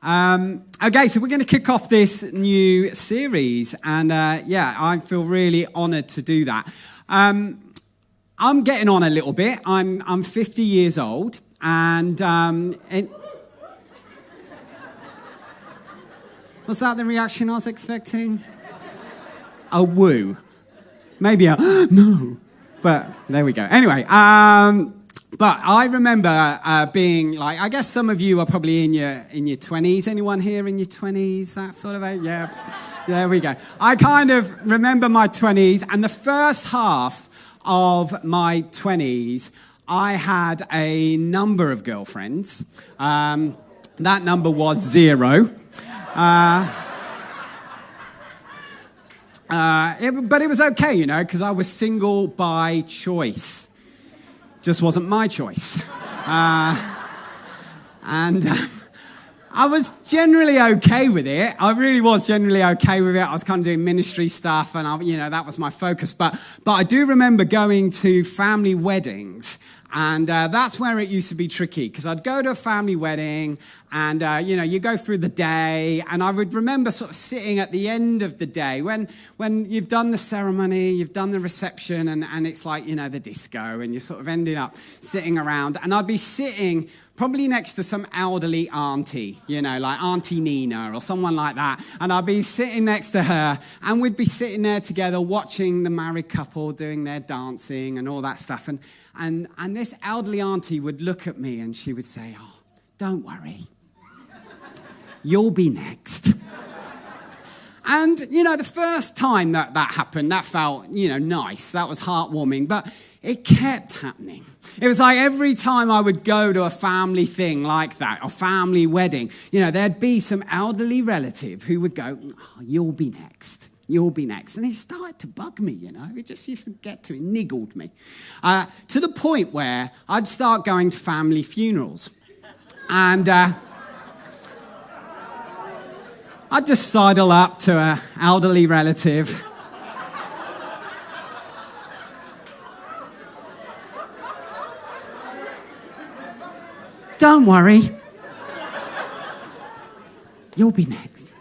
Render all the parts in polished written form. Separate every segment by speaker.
Speaker 1: Okay, so we're going to kick off this new series, and I feel really honoured to do that. I'm getting on a little bit. I'm 50 years old, and was that the reaction I was expecting? A woo, maybe a no, but there we go. Anyway, but I remember being like, I guess some of you are probably in your 20s. Anyone here in your 20s? That sort of age? Yeah, there we go. I kind of remember my 20s, and the first half of my 20s, I had a number of girlfriends. That number was 0. But it was okay, you know, because I was single by choice. Just wasn't my choice. And I was generally okay with it. I really was generally okay with it. I was kind of doing ministry stuff, and that was my focus. But I do remember going to family weddings, and that's where it used to be tricky, because I'd go to a family wedding, and you go through the day, and I would remember sort of sitting at the end of the day when you've done the ceremony, you've done the reception, and it's like, the disco, and you're sort of ending up sitting around, and I'd be sitting probably next to some elderly auntie, like Auntie Nina or someone like that. And I'd be sitting next to her, and we'd be sitting there together watching the married couple doing their dancing and all that stuff. And this elderly auntie would look at me and she would say, "Oh, don't worry. You'll be next." And, the first time that happened, that felt, nice. That was heartwarming. But it kept happening. It was like every time I would go to a family thing like that, a family wedding, there'd be some elderly relative who would go, "Oh, you'll be next. You'll be next." And it started to bug me, It just used to get to it, niggled me. To the point where I'd start going to family funerals. And I'd just sidle up to an elderly relative. "Don't worry. You'll be next."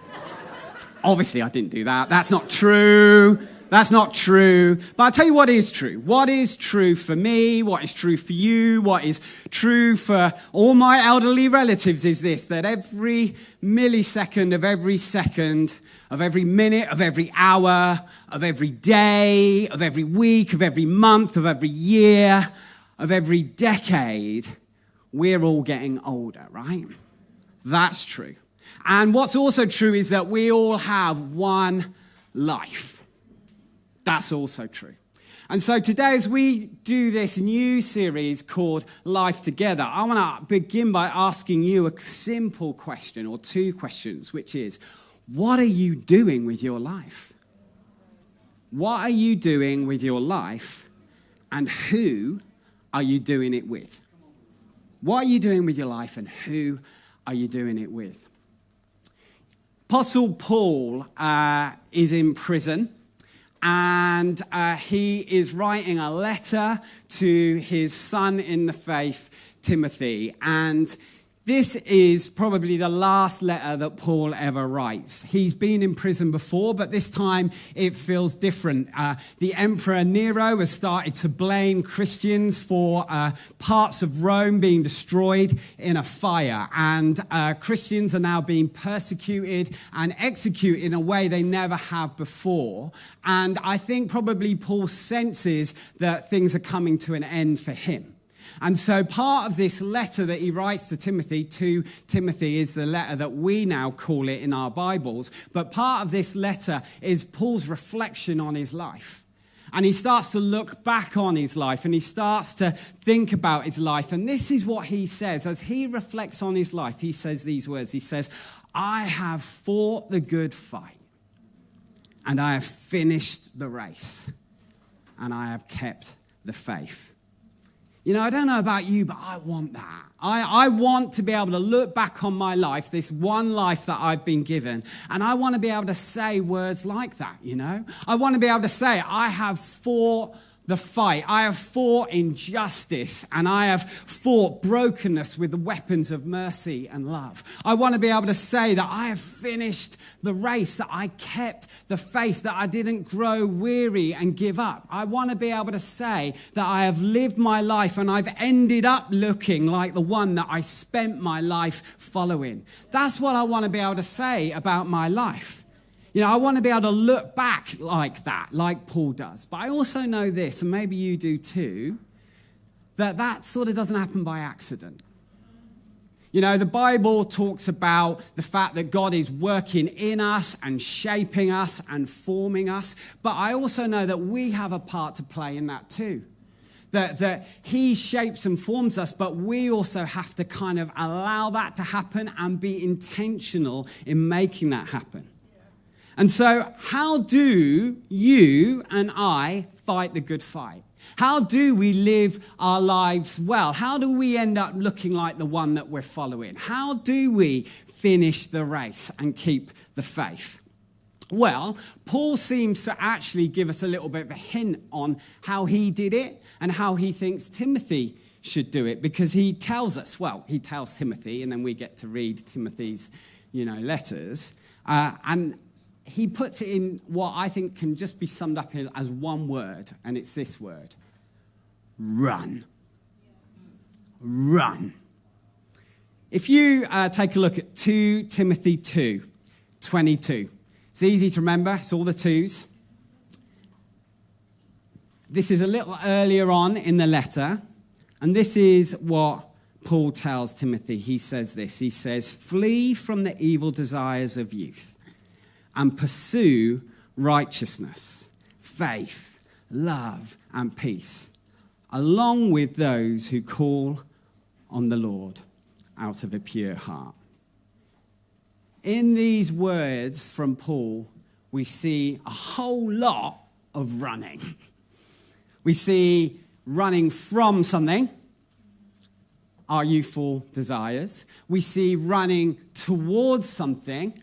Speaker 1: Obviously, I didn't do that. That's not true. That's not true. But I'll tell you what is true. What is true for me, what is true for you, what is true for all my elderly relatives is this, that every millisecond of every second, of every minute, of every hour, of every day, of every week, of every month, of every year, of every decade, we're all getting older, right? That's true. And what's also true is that we all have one life. That's also true. And so today, as we do this new series called Life Together, I want to begin by asking you a simple question, or two questions, which is, what are you doing with your life? What are you doing with your life, and who are you doing it with? What are you doing with your life, and who are you doing it with? Apostle Paul is in prison, and he is writing a letter to his son in the faith, Timothy. And this is probably the last letter that Paul ever writes. He's been in prison before, but this time it feels different. The Emperor Nero has started to blame Christians for parts of Rome being destroyed in a fire. And Christians are now being persecuted and executed in a way they never have before. And I think probably Paul senses that things are coming to an end for him. And so part of this letter that he writes to Timothy is the letter that we now call it in our Bibles. But part of this letter is Paul's reflection on his life. And he starts to look back on his life, and he starts to think about his life. And this is what he says. As he reflects on his life, he says these words. He says, "I have fought the good fight, and I have finished the race, and I have kept the faith." I don't know about you, but I want that. I want to be able to look back on my life, this one life that I've been given, and I want to be able to say words like that, I want to be able to say, "I have fought the fight. I have fought injustice, and I have fought brokenness with the weapons of mercy and love. I want to be able to say that I have finished the race, that I kept the faith, that I didn't grow weary and give up. I want to be able to say that I have lived my life and I've ended up looking like the one that I spent my life following. That's what I want to be able to say about my life. You know, I want to be able to look back like that, like Paul does. But I also know this, and maybe you do too, that sort of doesn't happen by accident. You know, the Bible talks about the fact that God is working in us and shaping us and forming us. But I also know that we have a part to play in that too. That he shapes and forms us, but we also have to kind of allow that to happen and be intentional in making that happen. And so how do you and I fight the good fight? How do we live our lives well? How do we end up looking like the one that we're following? How do we finish the race and keep the faith? Well, Paul seems to actually give us a little bit of a hint on how he did it and how he thinks Timothy should do it, because he tells us, well, he tells Timothy, and then we get to read Timothy's, letters, and he puts it in what I think can just be summed up as one word, and it's this word: run. Run. If you take a look at 2 Timothy 2:22, it's easy to remember, it's all the twos. This is a little earlier on in the letter, and this is what Paul tells Timothy. He says this, he says, "Flee from the evil desires of youth and pursue righteousness, faith, love, and peace, along with those who call on the Lord out of a pure heart." In these words from Paul, we see a whole lot of running. We see running from something, our youthful desires. We see running towards something,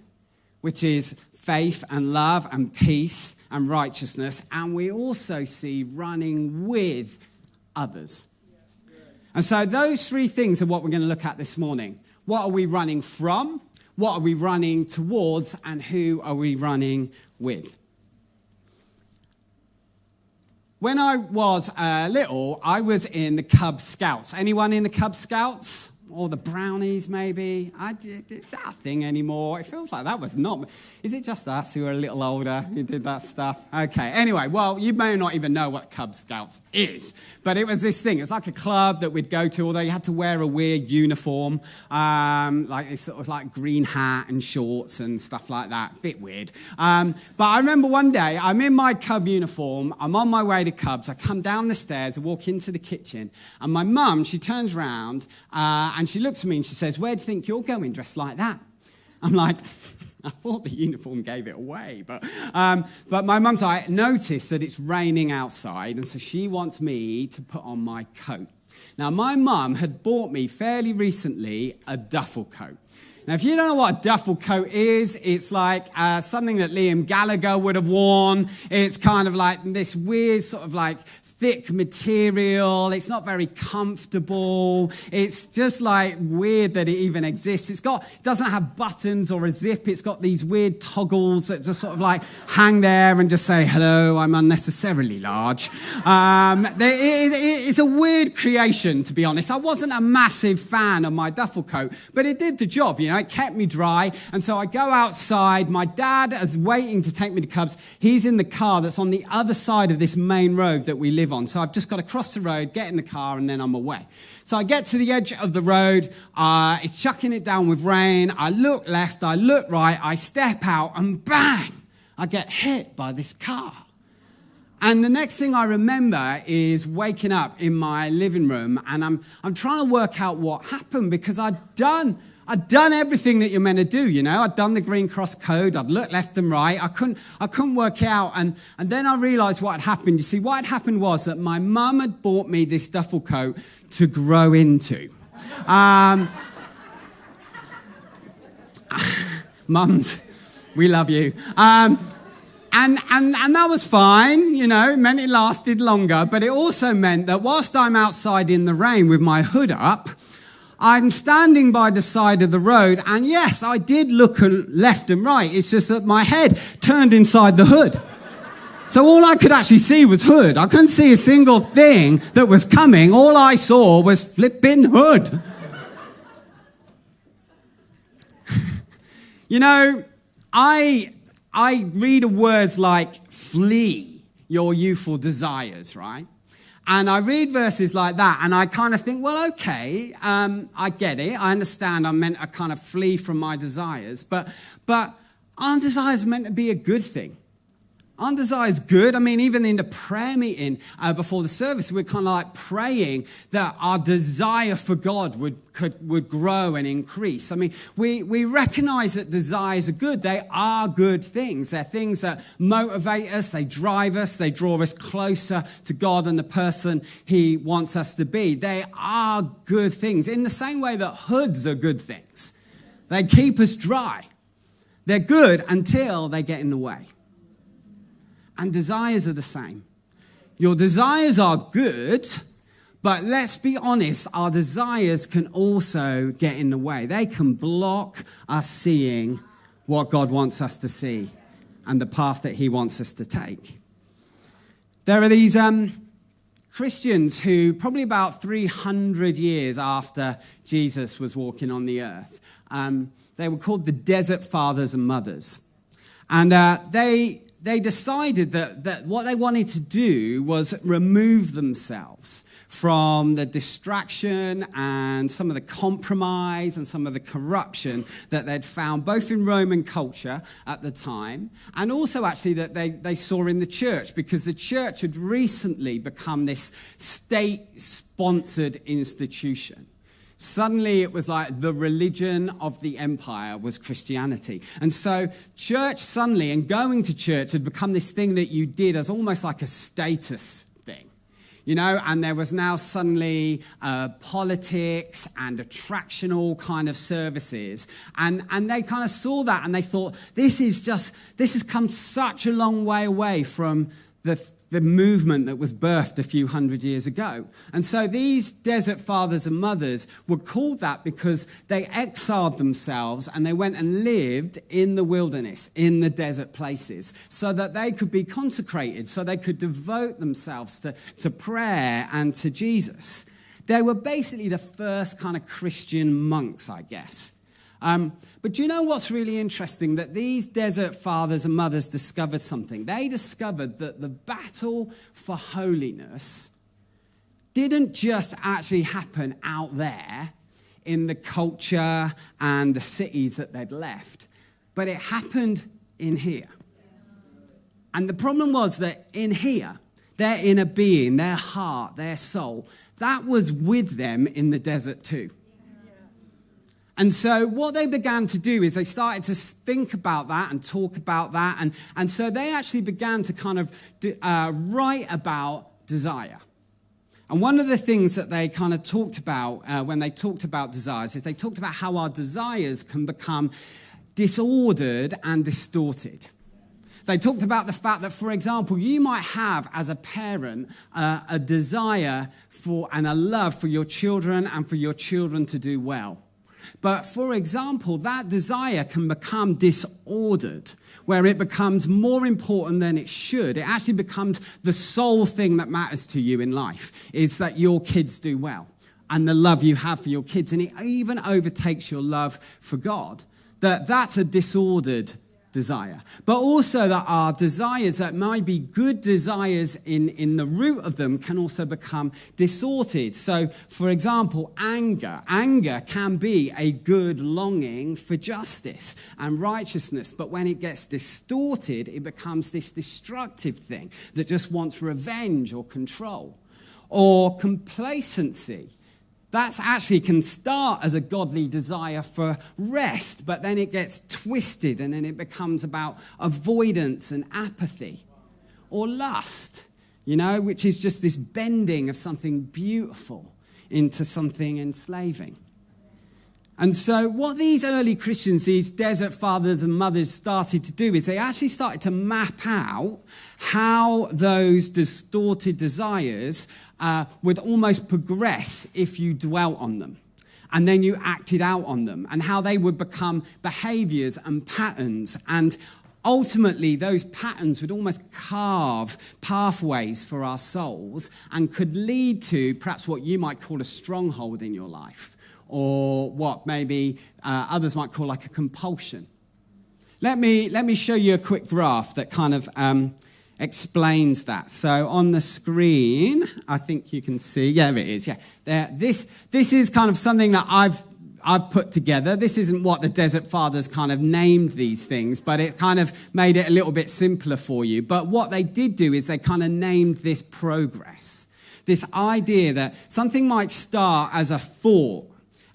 Speaker 1: which is faith and love and peace and righteousness. And we also see running with others. And so those three things are what we're going to look at this morning. What are we running from? What are we running towards? And who are we running with? When I was little, I was in the Cub Scouts. Anyone in the Cub Scouts? Or the Brownies, maybe? Is that a thing anymore? It feels like that was not. Is it just us who are a little older who did that stuff? Okay, anyway, well, you may not even know what Cub Scouts is. But it was this thing. It's like a club that we'd go to, although you had to wear a weird uniform, like this sort of like green hat and shorts and stuff like that. Bit weird. But I remember one day, I'm in my Cub uniform. I'm on my way to Cubs. I come down the stairs, I walk into the kitchen, and my mum, she turns around and she looks at me and she says, "Where do you think you're going dressed like that?" I'm like, I thought the uniform gave it away. But my mum's like, noticed that it's raining outside, and so she wants me to put on my coat. Now, my mum had bought me fairly recently a duffel coat. Now, if you don't know what a duffel coat is, it's like something that Liam Gallagher would have worn. It's kind of like this weird sort of like thick material. It's not very comfortable. It's just like weird that it even exists. It doesn't have buttons or a zip. It's got these weird toggles that just sort of like hang there and just say, "Hello, I'm unnecessarily large." It's a weird creation, to be honest. I wasn't a massive fan of my duffel coat, but it did the job, It kept me dry. And so I go outside. My dad is waiting to take me to Cubs. He's in the car that's on the other side of this main road that we live on. So I've just got to cross the road, get in the car, and then I'm away. So I get to the edge of the road. It's chucking it down with rain. I look left, I look right, I step out, and bang, I get hit by this car. And the next thing I remember is waking up in my living room, and I'm trying to work out what happened, because I'd done everything that you're meant to do, I'd done the Green Cross Code. I'd looked left and right. I couldn't work it out. And then I realized what had happened. You see, what had happened was that my mum had bought me this duffel coat to grow into. Mums, we love you. And that was fine, you know, it meant it lasted longer, but it also meant that whilst I'm outside in the rain with my hood up, I'm standing by the side of the road, and yes, I did look left and right. It's just that my head turned inside the hood. So all I could actually see was hood. I couldn't see a single thing that was coming. All I saw was flipping hood. You know, I read words like flee your youthful desires, right? And I read verses like that, and I kind of think, well, okay, I get it. I understand I'm meant to kind of flee from my desires, but aren't desires meant to be a good thing? Aren't desires good? I mean, even in the prayer meeting before the service, we're kind of like praying that our desire for God would grow and increase. I mean, we recognize that desires are good. They are good things. They're things that motivate us, they drive us, they draw us closer to God and the person He wants us to be. They are good things in the same way that hoods are good things. They keep us dry. They're good until they get in the way. And desires are the same. Your desires are good, but let's be honest, our desires can also get in the way. They can block us seeing what God wants us to see and the path that He wants us to take. There are these Christians who, probably about 300 years after Jesus was walking on the earth, they were called the Desert Fathers and Mothers. And they decided that what they wanted to do was remove themselves from the distraction and some of the compromise and some of the corruption that they'd found both in Roman culture at the time and also actually that they saw in the church, because the church had recently become this state-sponsored institution. Suddenly it was like the religion of the empire was Christianity. And so church suddenly, and going to church, had become this thing that you did as almost like a status thing. You know, and there was now suddenly politics and attractional kind of services. And they kind of saw that and they thought, this has come such a long way away from the movement that was birthed a few hundred years ago. And so these desert fathers and mothers were called that because they exiled themselves and they went and lived in the wilderness, in the desert places, so that they could be consecrated, so they could devote themselves to prayer and to Jesus. They were basically the first kind of Christian monks, I guess. But do you know what's really interesting? That these desert fathers and mothers discovered something. They discovered that the battle for holiness didn't just actually happen out there in the culture and the cities that they'd left, but it happened in here. And the problem was that in here, their inner being, their heart, their soul, that was with them in the desert too. And so what they began to do is they started to think about that and talk about that. And so they actually began to kind of write about desire. And one of the things that they kind of talked about when they talked about desires is they talked about how our desires can become disordered and distorted. They talked about the fact that, for example, you might have, as a parent, a desire for and a love for your children and for your children to do well. But, for example, that desire can become disordered, where it becomes more important than it should. It actually becomes the sole thing that matters to you in life, is that your kids do well and the love you have for your kids. And it even overtakes your love for God. That's a disordered desire. But also that our desires that might be good desires in the root of them can also become distorted. So, for example, anger. Anger can be a good longing for justice and righteousness, but when it gets distorted, it becomes this destructive thing that just wants revenge or control. Or complacency. That actually can start as a godly desire for rest, but then it gets twisted and then it becomes about avoidance and apathy. Or lust, which is just this bending of something beautiful into something enslaving. And so what these early Christians, these desert fathers and mothers started to do is they actually started to map out how those distorted desires would almost progress if you dwelt on them. And then you acted out on them, and how they would become behaviors and patterns. And ultimately, those patterns would almost carve pathways for our souls and could lead to perhaps what you might call a stronghold in your life, or what maybe others might call like a compulsion. Let me show you a quick graph that kind of explains that. So on the screen, I think you can see, yeah, it is, yeah. This is kind of something that I've put together. This isn't what the Desert Fathers kind of named these things, but it kind of made it a little bit simpler for you. But what they did do is they kind of named this progress, this idea that something might start as a thought,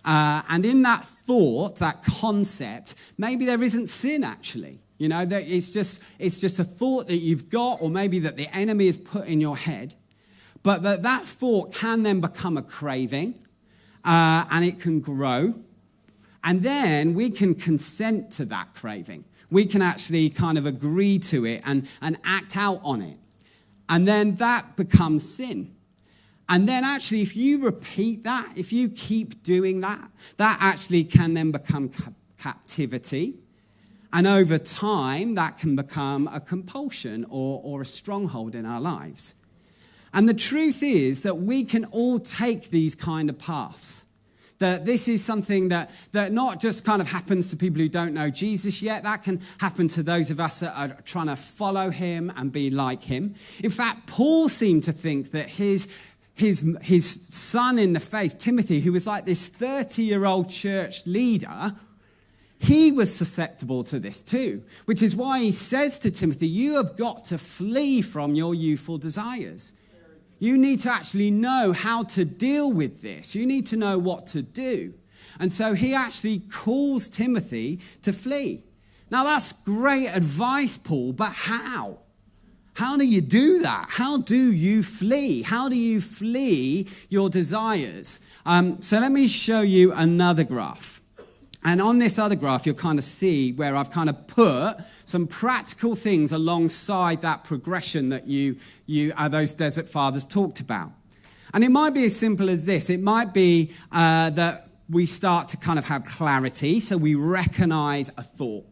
Speaker 1: and in that thought, that concept, maybe there isn't sin actually. You know, that it's just a thought that you've got, or maybe that the enemy has put in your head, but that thought can then become a craving, and it can grow, and then we can consent to that craving. We can actually kind of agree to it and act out on it, and then that becomes sin. And then actually, if you repeat that, if you keep doing that, that actually can then become captivity. And over time, that can become a compulsion or a stronghold in our lives. And the truth is that we can all take these kind of paths. That this is something that not just kind of happens to people who don't know Jesus yet. That can happen to those of us that are trying to follow him and be like him. In fact, Paul seemed to think that his son in the faith, Timothy, who was like this 30-year-old church leader, he was susceptible to this too, which is why he says to Timothy, you have got to flee from your youthful desires. You need to actually know how to deal with this. You need to know what to do. And so he actually calls Timothy to flee. Now that's great advice, Paul, but how? How do you do that? How do you flee? How do you flee your desires? So let me show you another graph. And on this other graph, you'll kind of see where I've kind of put some practical things alongside that progression that those desert fathers talked about. And it might be as simple as this. It might be that we start to kind of have clarity, so we recognize a thought,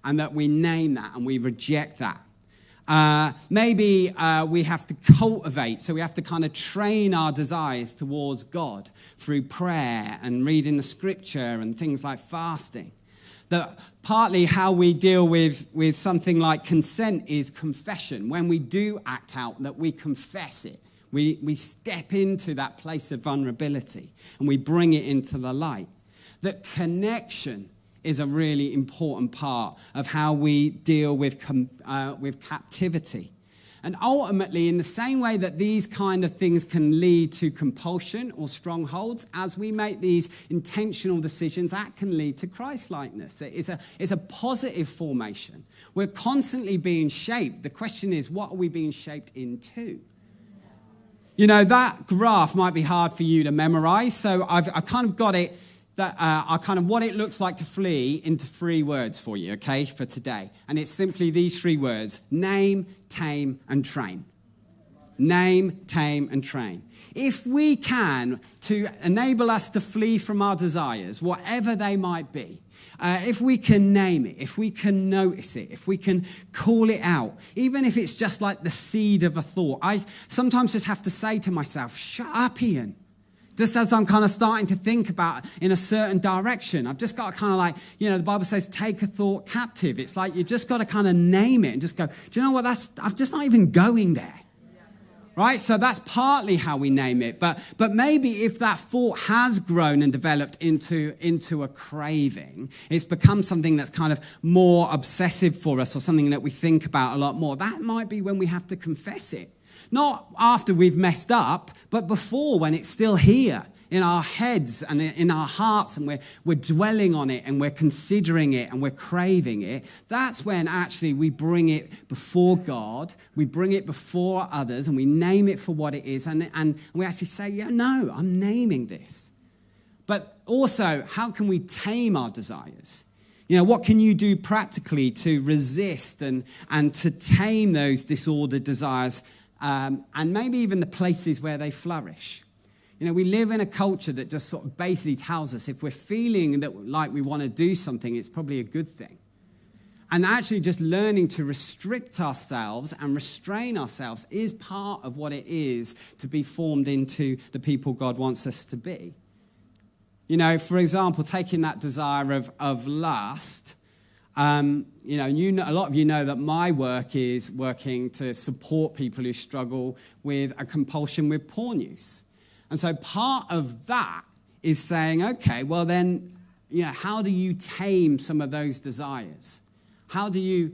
Speaker 1: and that we name that and we reject that. Maybe we have to cultivate, so we have to kind of train our desires towards God through prayer and reading the scripture and things like fasting. That partly how we deal with something like consent is confession. When we do act out, that we confess it. We step into that place of vulnerability and we bring it into the light. That connection is a really important part of how we deal with captivity. And ultimately, in the same way that these kind of things can lead to compulsion or strongholds, as we make these intentional decisions, that can lead to Christ-likeness. It's a positive formation. We're constantly being shaped. The question is, what are we being shaped into? You know, that graph might be hard for you to memorize, so I kind of got it what it looks like to flee into 3 words for you, okay, for today. And it's simply these 3 words: name, tame, and train. Name, tame, and train. If we can, to enable us to flee from our desires, whatever they might be, if we can name it, if we can notice it, if we can call it out, even if it's just like the seed of a thought, I sometimes just have to say to myself, shut up, Ian. Just as I'm kind of starting to think about in a certain direction, I've just got to kind of like, you know, the Bible says, take a thought captive. It's like you just got to kind of name it and just go, do you know what, I'm just not even going there. Right? So that's partly how we name it. But maybe if that thought has grown and developed into a craving, it's become something that's kind of more obsessive for us, or something that we think about a lot more. That might be when we have to confess it. Not after we've messed up, but before, when it's still here in our heads and in our hearts, and we're dwelling on it and we're considering it and we're craving it. That's when actually we bring it before God, we bring it before others, and we name it for what it is, and we actually say, yeah, no, I'm naming this. But also, how can we tame our desires? You know, what can you do practically to resist and to tame those disordered desires, and maybe even the places where they flourish? You know, we live in a culture that just sort of basically tells us if we're feeling that like we want to do something, it's probably a good thing. And actually just learning to restrict ourselves and restrain ourselves is part of what it is to be formed into the people God wants us to be. You know, for example, taking that desire of lust, you know, a lot of you know that my work is working to support people who struggle with a compulsion with porn use. And so part of that is saying, okay, well then, you know, how do you tame some of those desires? How do you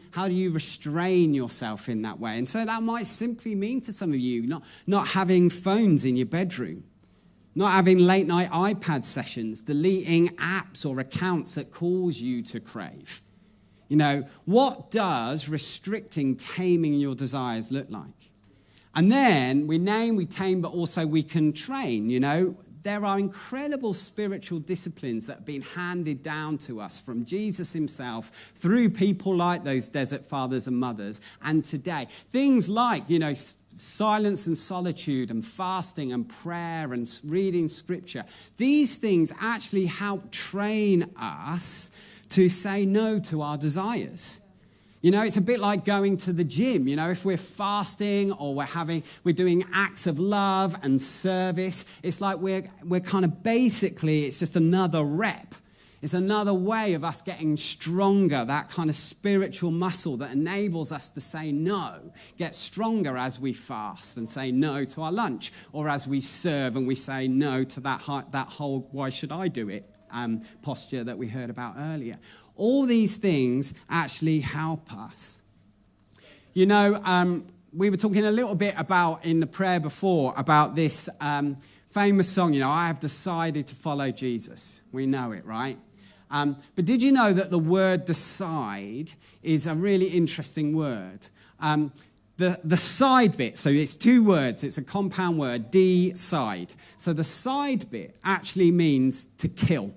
Speaker 1: restrain yourself in that way? And so that might simply mean for some of you not having phones in your bedroom, not having late night iPad sessions, deleting apps or accounts that cause you to crave. You know, what does restricting, taming your desires look like? And then we name, we tame, but also we can train, you know. There are incredible spiritual disciplines that have been handed down to us from Jesus himself through people like those desert fathers and mothers and today. Things like, you know, silence and solitude and fasting and prayer and reading scripture. These things actually help train us to say no to our desires. You know, it's a bit like going to the gym. You know, if we're fasting or we're doing acts of love and service, it's like we're kind of basically, it's just another rep. It's another way of us getting stronger, that kind of spiritual muscle that enables us to say no, get stronger as we fast and say no to our lunch, or as we serve and we say no to that whole why should I do it posture that we heard about earlier. All these things actually help us. You know, we were talking a little bit about, in the prayer before, about this famous song, you know, I have decided to follow Jesus. We know it, right? But did you know that the word decide is a really interesting word? The side bit, so it's two words, it's a compound word, decide. So the side bit actually means to kill.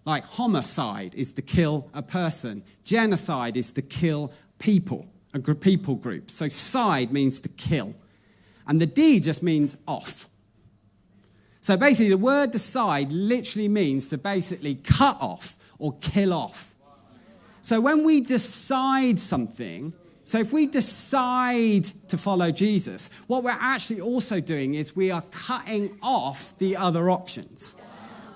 Speaker 1: Like homicide is to kill a person. Genocide is to kill people, a people group. So side means to kill. And the D just means off. So basically the word decide literally means to basically cut off or kill off. So when we decide something, so if we decide to follow Jesus, what we're actually also doing is we are cutting off the other options.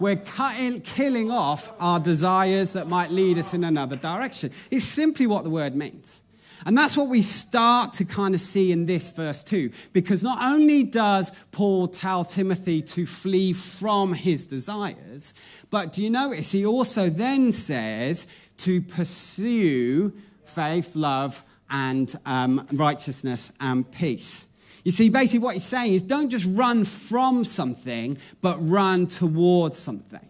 Speaker 1: We're killing off our desires that might lead us in another direction. It's simply what the word means. And that's what we start to kind of see in this verse 2. Because not only does Paul tell Timothy to flee from his desires, but do you notice he also then says to pursue faith, love, and righteousness and peace. You see, basically what he's saying is don't just run from something, but run towards something.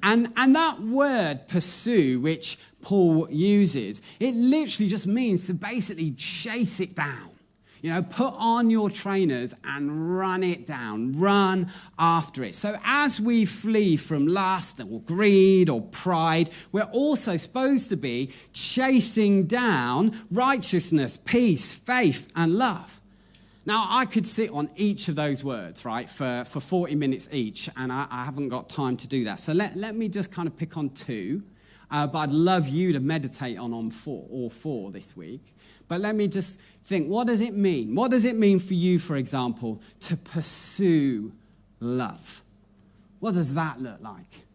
Speaker 1: And that word pursue, which Paul uses, it literally just means to basically chase it down. You know, put on your trainers and run it down. Run after it. So as we flee from lust or greed or pride, we're also supposed to be chasing down righteousness, peace, faith, and love. Now, I could sit on each of those words, right, for 40 minutes each, and I haven't got time to do that. So let me just kind of pick on two, but I'd love you to meditate on all four this week. But let me just think, what does it mean? What does it mean for you, for example, to pursue love? What does that look like?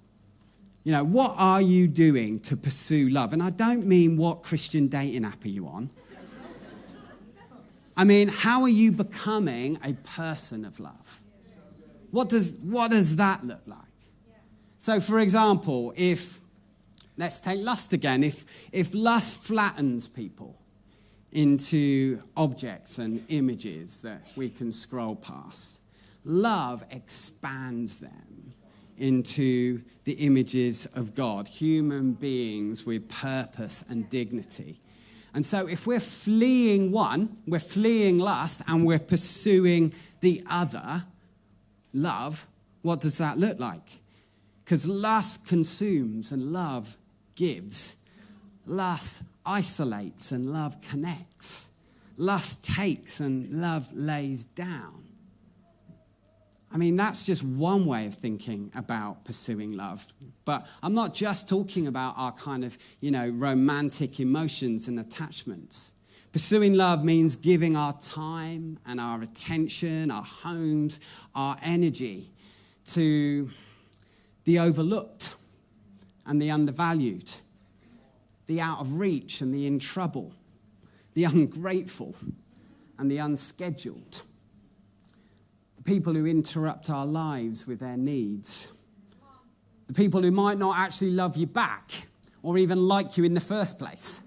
Speaker 1: You know, what are you doing to pursue love? And I don't mean what Christian dating app are you on? I mean, how are you becoming a person of love? What does that look like? So, for example, let's take lust again. If lust flattens people into objects and images that we can scroll past, love expands them into the images of God, human beings with purpose and dignity. And so if we're fleeing one, we're fleeing lust, and we're pursuing the other, love, what does that look like? Because lust consumes and love gives. Lust isolates and love connects. Lust takes and love lays down. I mean, that's just one way of thinking about pursuing love. But I'm not just talking about our kind of, romantic emotions and attachments. Pursuing love means giving our time and our attention, our homes, our energy to the overlooked and the undervalued, the out of reach and the in trouble, the ungrateful and the unscheduled, the people who interrupt our lives with their needs, the people who might not actually love you back or even like you in the first place.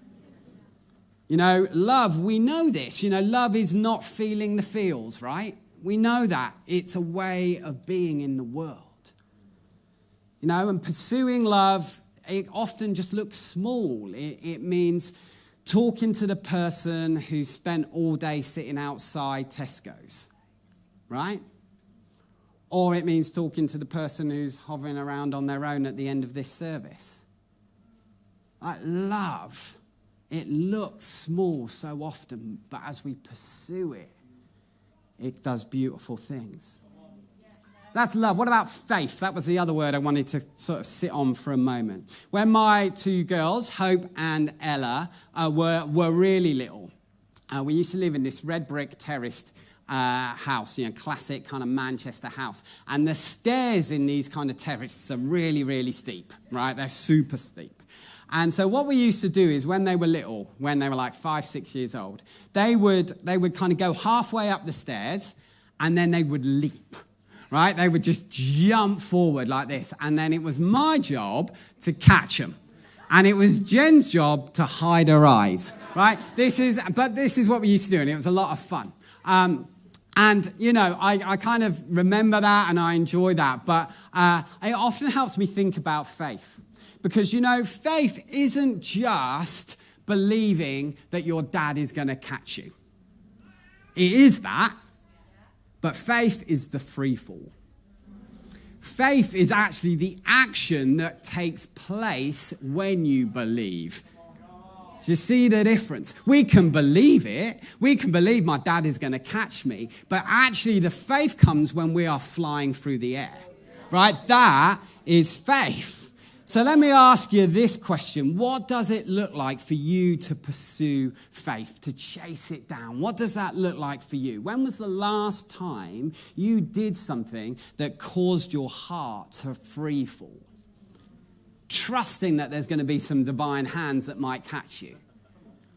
Speaker 1: Love, we know this. Love is not feeling the feels, right? We know that. It's a way of being in the world. And pursuing love, it often just looks small. It means talking to the person who spent all day sitting outside Tesco's, right? Or it means talking to the person who's hovering around on their own at the end of this service. Love, it looks small so often, but as we pursue it, it does beautiful things. That's love. What about faith? That was the other word I wanted to sort of sit on for a moment. When my two girls, Hope and Ella, were really little, we used to live in this red brick terraced house, classic kind of Manchester house. And the stairs in these kind of terraces are really, really steep, right? They're super steep. And so what we used to do is when they were little, when they were like 5, 6 years old, they would kind of go halfway up the stairs and then they would leap. Right? They would just jump forward like this. And then it was my job to catch them. And it was Jen's job to hide her eyes. Right? This is what we used to do. And it was a lot of fun. I kind of remember that and I enjoy that. But it often helps me think about faith. Because, faith isn't just believing that your dad is going to catch you. It is that. But faith is the free fall. Faith is actually the action that takes place when you believe. Do you see the difference? We can believe it. We can believe my dad is going to catch me. But actually the faith comes when we are flying through the air. Right? That is faith. So let me ask you this question. What does it look like for you to pursue faith, to chase it down? What does that look like for you? When was the last time you did something that caused your heart to free fall? Trusting that there's going to be some divine hands that might catch you.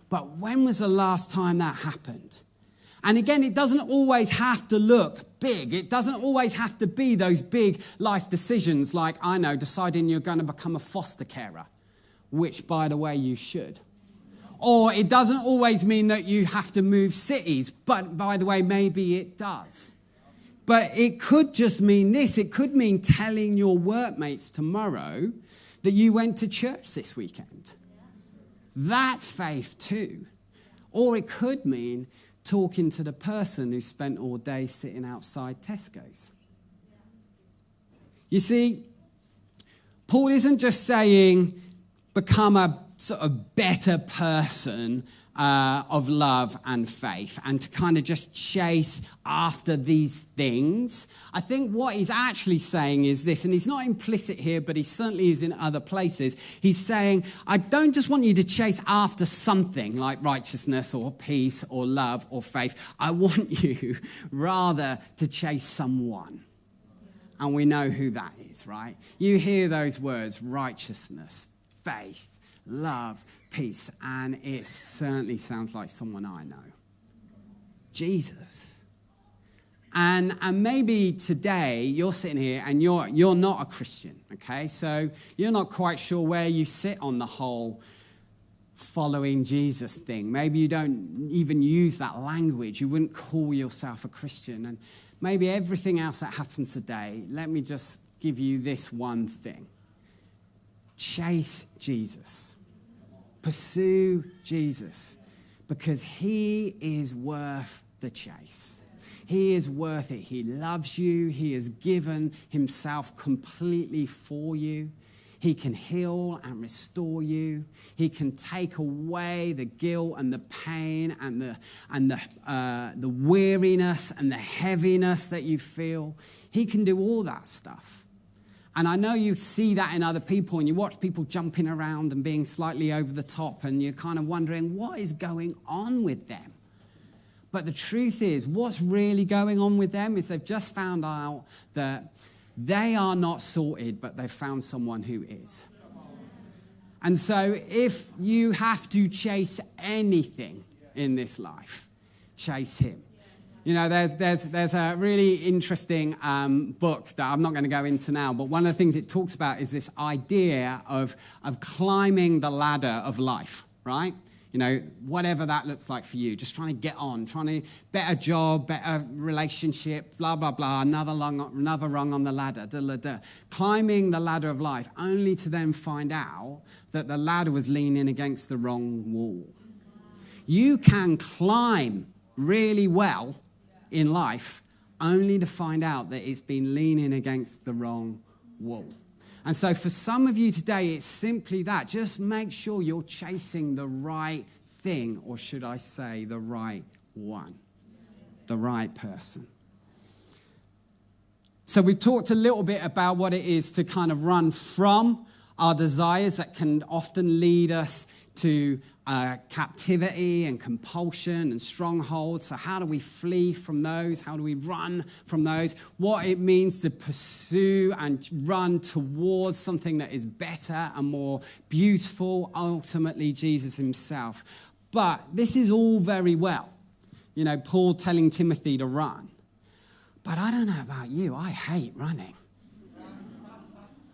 Speaker 1: But when was the last time that happened? And again, it doesn't always have to look big. It doesn't always have to be those big life decisions like, deciding you're going to become a foster carer, which, by the way, you should. Or it doesn't always mean that you have to move cities, but, by the way, maybe it does. But it could just mean this. It could mean telling your workmates tomorrow that you went to church this weekend. That's faith too. Or it could mean talking to the person who spent all day sitting outside Tesco's. You see, Paul isn't just saying become a sort of better person of love and faith and to kind of just chase after these things. I think what he's actually saying is this, and he's not implicit here, but he certainly is in other places. He's saying, I don't just want you to chase after something like righteousness or peace or love or faith. I want you rather to chase someone. And we know who that is, right? You hear those words, righteousness, faith, love, peace, and it certainly sounds like someone I know. Jesus. And maybe today you're sitting here and you're not a Christian, okay? So you're not quite sure where you sit on the whole following Jesus thing. Maybe you don't even use that language. You wouldn't call yourself a Christian. And maybe everything else that happens today, let me just give you this one thing. Chase Jesus. Pursue Jesus because he is worth the chase. He is worth it. He loves you. He has given himself completely for you. He can heal and restore you. He can take away the guilt and the pain and the weariness and the heaviness that you feel. He can do all that stuff. And I know you see that in other people, and you watch people jumping around and being slightly over the top, and you're kind of wondering, what is going on with them? But the truth is, what's really going on with them is they've just found out that they are not sorted, but they've found someone who is. And so if you have to chase anything in this life, chase him. You know, there's a really interesting book that I'm not going to go into now, but one of the things it talks about is this idea of climbing the ladder of life, right? You know, whatever that looks like for you, just trying to get on, trying to better job, better relationship, blah, blah, blah, another rung on the ladder, climbing the ladder of life, only to then find out that the ladder was leaning against the wrong wall. You can climb really well in life, only to find out that it's been leaning against the wrong wall. And so for some of you today, it's simply that. Just make sure you're chasing the right thing, or should I say the right one, the right person. So we've talked a little bit about what it is to kind of run from our desires that can often lead us to captivity and compulsion and strongholds. So how do we flee from those? How do we run from those? What it means to pursue and run towards something that is better and more beautiful, ultimately Jesus himself. But this is all very well, you know, Paul telling Timothy to run. But I don't know about you, I hate running.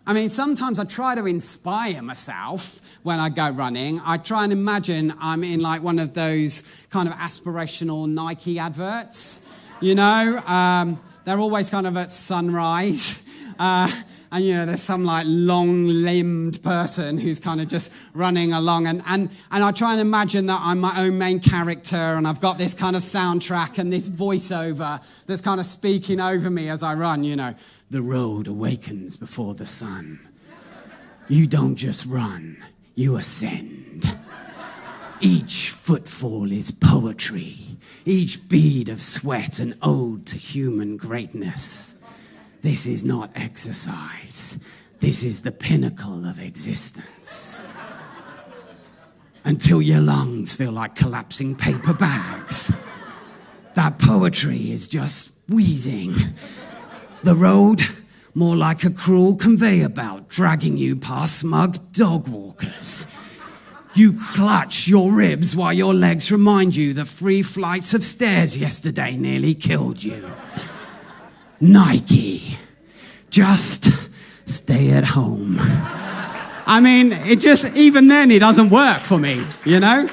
Speaker 1: I mean, sometimes I try to inspire myself when I go running. I try and imagine I'm in like one of those kind of aspirational Nike adverts, you know. They're always kind of at sunrise. And, you know, there's some like long-limbed person who's kind of just running along. And I try and imagine that I'm my own main character and I've got this kind of soundtrack and this voiceover that's kind of speaking over me as I run, you know. The road awakens before the sun. You don't just run, you ascend. Each footfall is poetry. Each bead of sweat an ode to human greatness. This is not exercise. This is the pinnacle of existence. Until your lungs feel like collapsing paper bags. That poetry is just wheezing. The road, more like a cruel conveyor belt dragging you past smug dog walkers. You clutch your ribs while your legs remind you that 3 flights of stairs yesterday nearly killed you. Nike, just stay at home. I mean, even then it doesn't work for me, you know?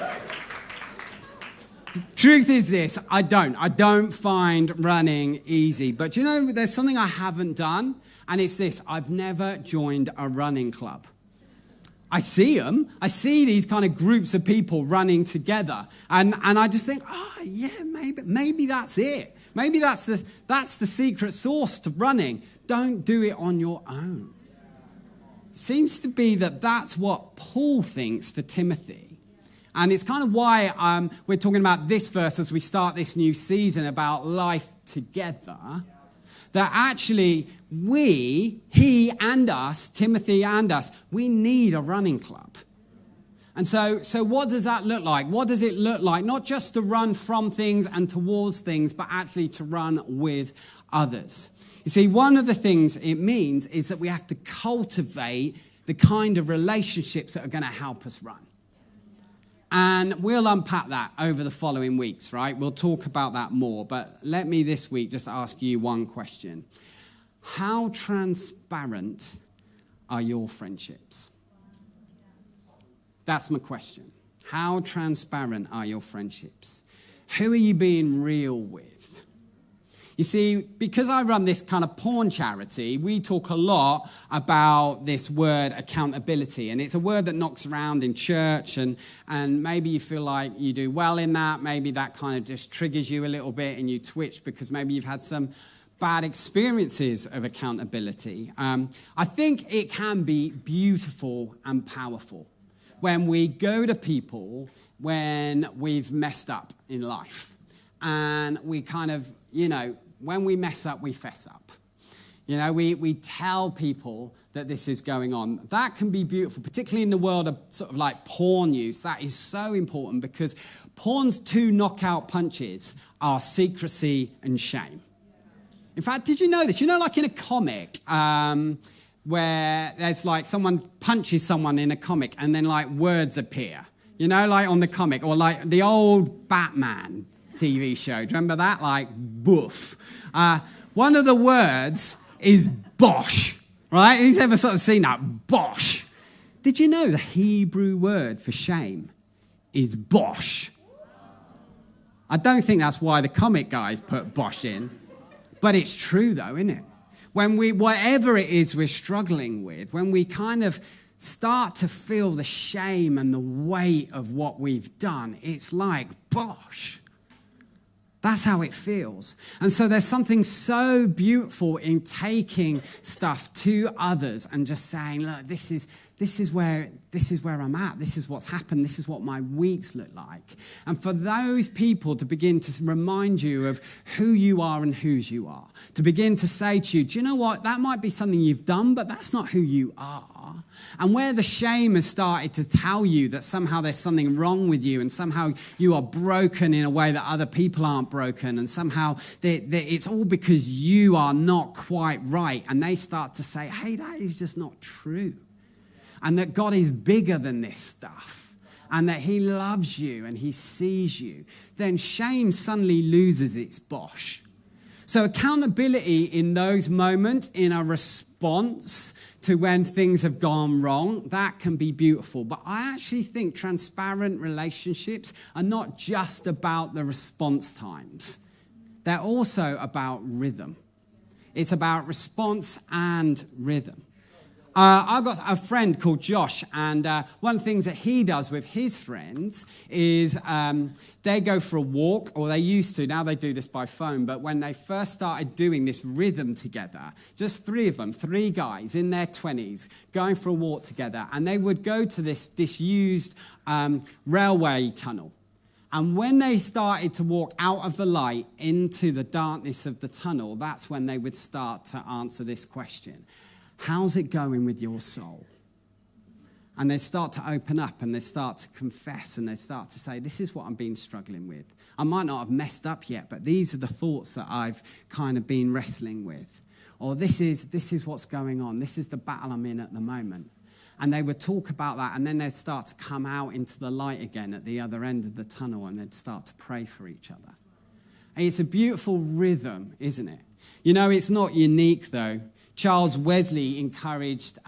Speaker 1: Truth is this, I don't find running easy. But you know, there's something I haven't done, and it's this. I've never joined a running club. I see them. I see these kind of groups of people running together. And I just think, maybe that's it. Maybe that's the secret sauce to running. Don't do it on your own. It seems to be that's what Paul thinks for Timothy. And it's kind of why we're talking about this verse as we start this new season about life together. That actually he and us, Timothy and us, we need a running club. And so what does that look like? What does it look like? Not just to run from things and towards things, but actually to run with others. You see, one of the things it means is that we have to cultivate the kind of relationships that are going to help us run. And we'll unpack that over the following weeks, right? We'll talk about that more. But let me this week just ask you one question. How transparent are your friendships? That's my question. How transparent are your friendships? Who are you being real with? You see, because I run this kind of porn charity, we talk a lot about this word accountability. And it's a word that knocks around in church, and maybe you feel like you do well in that. Maybe that kind of just triggers you a little bit and you twitch because maybe you've had some bad experiences of accountability. I think it can be beautiful and powerful when we go to people when we've messed up in life. And we kind of, when we mess up, we fess up. We tell people that this is going on. That can be beautiful, particularly in the world of sort of like porn use. That is so important because porn's two knockout punches are secrecy and shame. In fact, did you know this? Like in a comic, where there's like someone punches someone in a comic and then like words appear, like on the comic, or like the old Batman TV show. Do you remember that? Like, boof. One of the words is bosh, right? Who's ever sort of seen that? Bosh. Did you know the Hebrew word for shame is bosh? I don't think that's why the comic guys put bosh in, but it's true though, isn't it? When whatever it is we're struggling with, when we kind of start to feel the shame and the weight of what we've done, it's like, bosh. That's how it feels. And so there's something so beautiful in taking stuff to others and just saying, look, this is where I'm at. This is what's happened. This is what my weeks look like. And for those people to begin to remind you of who you are and whose you are, to begin to say to you, do you know what? That might be something you've done, but that's not who you are. And where the shame has started to tell you that somehow there's something wrong with you and somehow you are broken in a way that other people aren't broken, and somehow it's all because you are not quite right, and they start to say, hey, that is just not true. And that God is bigger than this stuff, and that he loves you and he sees you, then shame suddenly loses its bosh. So accountability in those moments, in a response to when things have gone wrong, that can be beautiful. But I actually think transparent relationships are not just about the response times. They're also about rhythm. It's about response and rhythm. I've got a friend called Josh, and one of the things that he does with his friends is they go for a walk, or they used to, now they do this by phone, but when they first started doing this rhythm together, just three of them, three guys in their 20s, going for a walk together, and they would go to this disused railway tunnel. And when they started to walk out of the light into the darkness of the tunnel, that's when they would start to answer this question. How's it going with your soul? And they start to open up and they start to confess and they start to say, this is what I've been struggling with. I might not have messed up yet, but these are the thoughts that I've kind of been wrestling with. Or this is what's going on. This is the battle I'm in at the moment. And they would talk about that, and then they'd start to come out into the light again at the other end of the tunnel, and they'd start to pray for each other. And it's a beautiful rhythm, isn't it? It's not unique though. Charles Wesley encouraged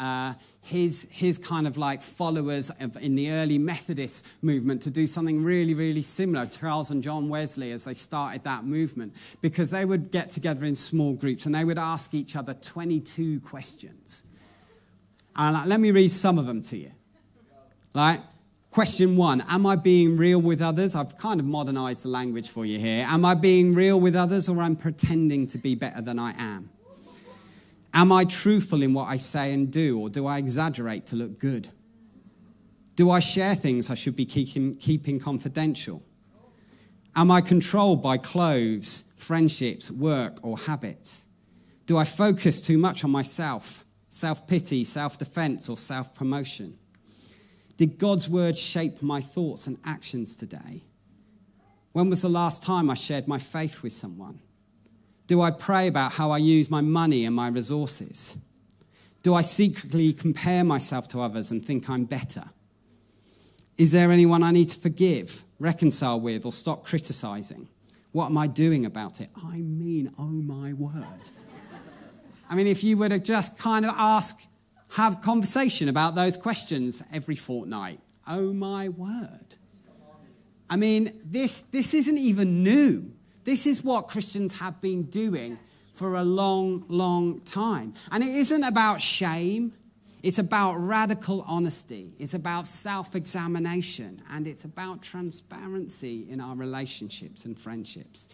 Speaker 1: his kind of like followers in the early Methodist movement to do something really, really similar. Charles and John Wesley, as they started that movement, because they would get together in small groups and they would ask each other 22 questions. And let me read some of them to you. Like, question 1, am I being real with others? I've kind of modernized the language for you here. Am I being real with others, or am I pretending to be better than I am? Am I truthful in what I say and do, or do I exaggerate to look good? Do I share things I should be keeping confidential? Am I controlled by clothes, friendships, work, or habits? Do I focus too much on myself, self-pity, self-defense, or self-promotion? Did God's word shape my thoughts and actions today? When was the last time I shared my faith with someone? Do I pray about how I use my money and my resources? Do I secretly compare myself to others and think I'm better? Is there anyone I need to forgive, reconcile with, or stop criticizing? What am I doing about it? I mean, oh my word. I mean, if you were to just kind of have conversation about those questions every fortnight, oh my word. I mean, this isn't even new. This is what Christians have been doing for a long, long time. And it isn't about shame. It's about radical honesty. It's about self-examination. And it's about transparency in our relationships and friendships.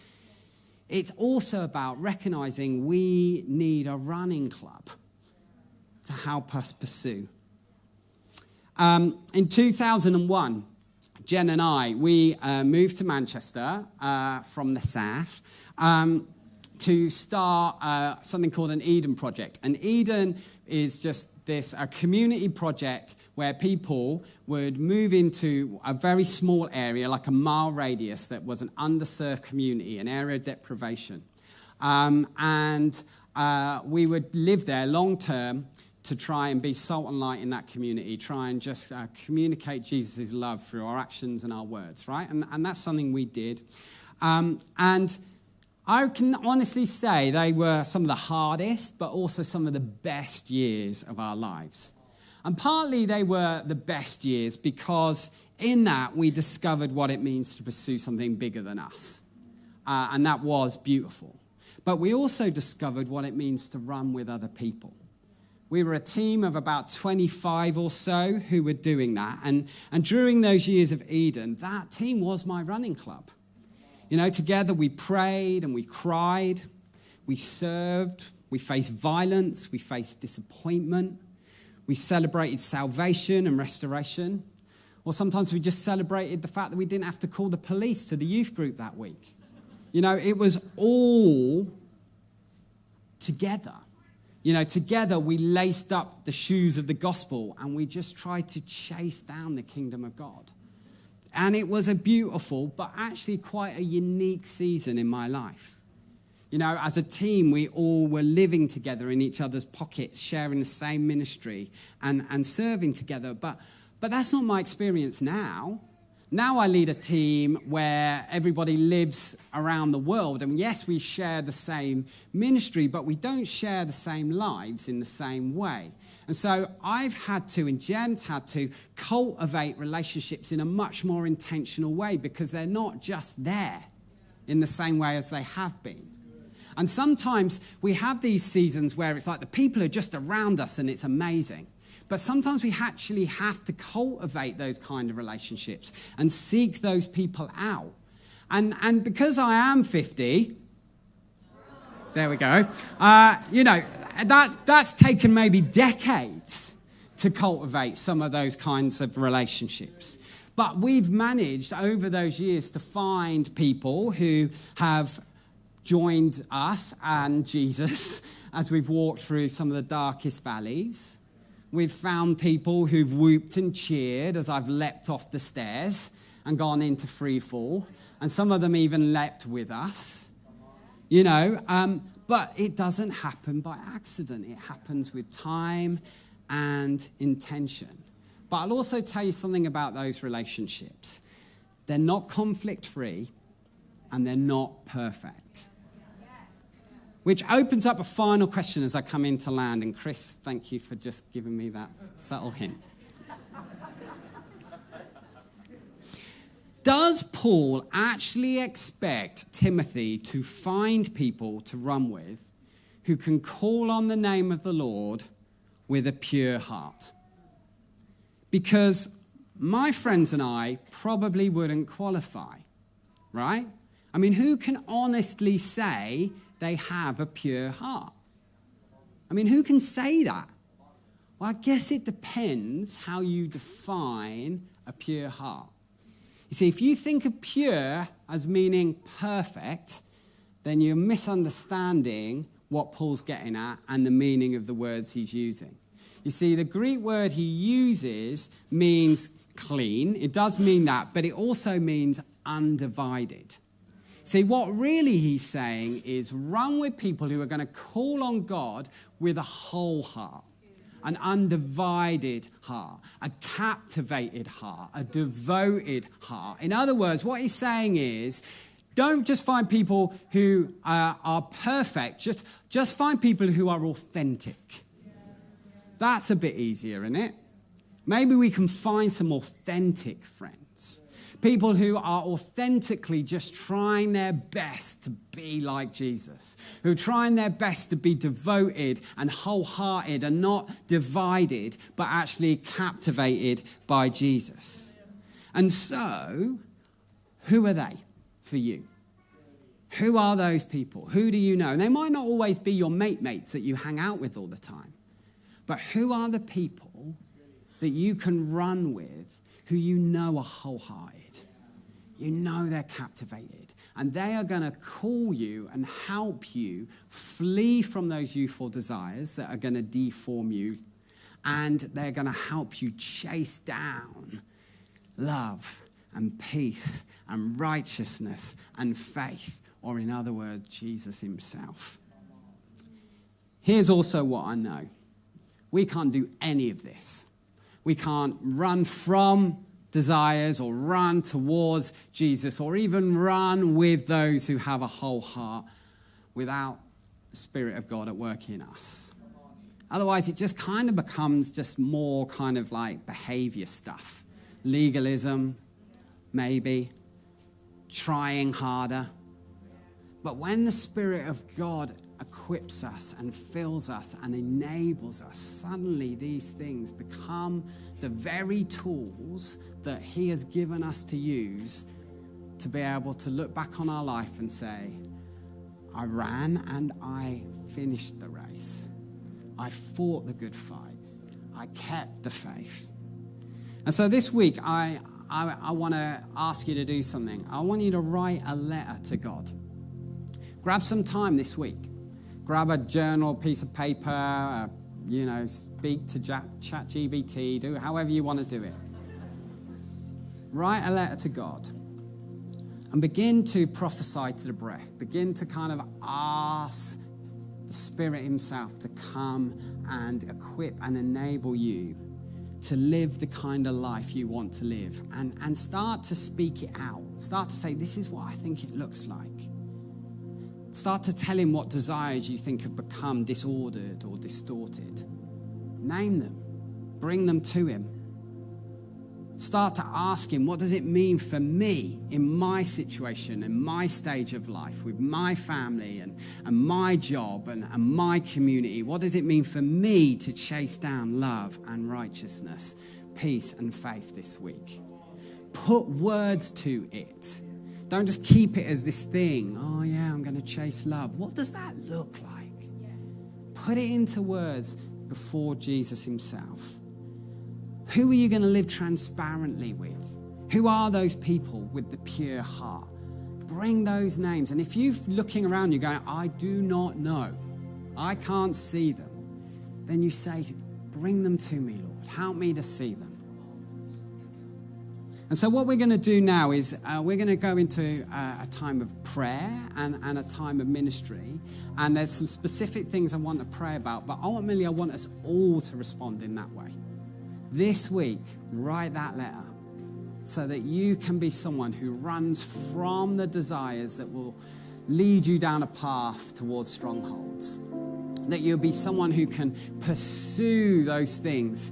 Speaker 1: It's also about recognizing we need a running club to help us pursue. In 2001, Jen and I, we moved to Manchester from the south to start something called an Eden Project. And Eden is just a community project where people would move into a very small area, like a mile radius, that was an underserved community, an area of deprivation. And we would live there long term to try and be salt and light in that community, try and just communicate Jesus' love through our actions and our words, right? And that's something we did. And I can honestly say they were some of the hardest, but also some of the best years of our lives. And partly they were the best years because in that we discovered what it means to pursue something bigger than us. And that was beautiful. But we also discovered what it means to run with other people. We were a team of about 25 or so who were doing that. And during those years of Eden, that team was my running club. You know, together we prayed and we cried, we served, we faced violence, we faced disappointment, we celebrated salvation and restoration, or sometimes we just celebrated the fact that we didn't have to call the police to the youth group that week. You know, it was all together. You know, together we laced up the shoes of the gospel and we just tried to chase down the kingdom of God. And it was a beautiful, but actually quite a unique season in my life. You know, as a team, we all were living together in each other's pockets, sharing the same ministry and serving together. But that's not my experience now. Now I lead a team where everybody lives around the world. And yes, we share the same ministry, but we don't share the same lives in the same way. And so I've had to, and Jen's had to, cultivate relationships in a much more intentional way because they're not just there in the same way as they have been. And sometimes we have these seasons where it's like the people are just around us and it's amazing. But sometimes we actually have to cultivate those kind of relationships and seek those people out. And because I am 50... There we go. You know, that's taken maybe decades to cultivate some of those kinds of relationships. But we've managed over those years to find people who have joined us and Jesus as we've walked through some of the darkest valleys. We've found people who've whooped and cheered as I've leapt off the stairs and gone into free fall. And some of them even leapt with us. You know, but it doesn't happen by accident. It happens with time and intention. But I'll also tell you something about those relationships. They're not conflict-free and they're not perfect. Which opens up a final question as I come into land. And Chris, thank you for just giving me that subtle hint. Does Paul actually expect Timothy to find people to run with who can call on the name of the Lord with a pure heart? Because my friends and I probably wouldn't qualify, right? I mean, who can honestly say they have a pure heart? I mean, who can say that? Well, I guess it depends how you define a pure heart. You see, if you think of pure as meaning perfect, then you're misunderstanding what Paul's getting at and the meaning of the words he's using. You see, the Greek word he uses means clean. It does mean that, but it also means undivided. See, what really he's saying is run with people who are going to call on God with a whole heart. An undivided heart, a captivated heart, a devoted heart. In other words, what he's saying is, don't just find people who are perfect, just find people who are authentic. That's a bit easier, isn't it? Maybe we can find some authentic friends. People who are authentically just trying their best to be like Jesus, who are trying their best to be devoted and wholehearted and not divided, but actually captivated by Jesus. And so, who are they for you? Who are those people? Who do you know? And they might not always be your mates that you hang out with all the time, but who are the people that you can run with who you know are wholehearted? You know they're captivated. And they are going to call you and help you flee from those youthful desires that are going to deform you. And they're going to help you chase down love and peace and righteousness and faith. Or in other words, Jesus himself. Here's also what I know. We can't do any of this. We can't run from desires or run towards Jesus or even run with those who have a whole heart without the Spirit of God at work in us. Otherwise, it just kind of becomes just more kind of like behavior stuff. Legalism, maybe. Trying harder. But when the Spirit of God equips us and fills us and enables us, suddenly these things become the very tools that he has given us to use to be able to look back on our life and say, I ran and I finished the race. I fought the good fight. I kept the faith. And so this week, I want to ask you to do something. I want you to write a letter to God. Grab some time this week. Grab a journal, piece of paper, speak to ChatGPT, do however you want to do it. Write a letter to God and begin to prophesy to the breath. Begin to kind of ask the Spirit himself to come and equip and enable you to live the kind of life you want to live and start to speak it out. Start to say, this is what I think it looks like. Start to tell him what desires you think have become disordered or distorted. Name them. Bring them to him. Start to ask him, what does it mean for me in my situation, in my stage of life, with my family and my job and my community? What does it mean for me to chase down love and righteousness, peace and faith this week? Put words to it. Don't just keep it as this thing. Oh yeah, I'm going to chase love. What does that look like? Put it into words before Jesus himself. Who are you going to live transparently with? Who are those people with the pure heart? Bring those names. And if you're looking around, you're going, I do not know. I can't see them. Then you say, bring them to me, Lord. Help me to see them. And so what we're going to do now is we're going to go into a time of prayer and a time of ministry. And there's some specific things I want to pray about, but ultimately I want us all to respond in that way. This week, write that letter so that you can be someone who runs from the desires that will lead you down a path towards strongholds. That you'll be someone who can pursue those things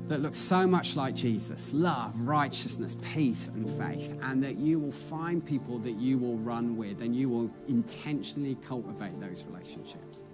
Speaker 1: that look so much like Jesus, love, righteousness, peace, and faith, and that you will find people that you will run with and you will intentionally cultivate those relationships.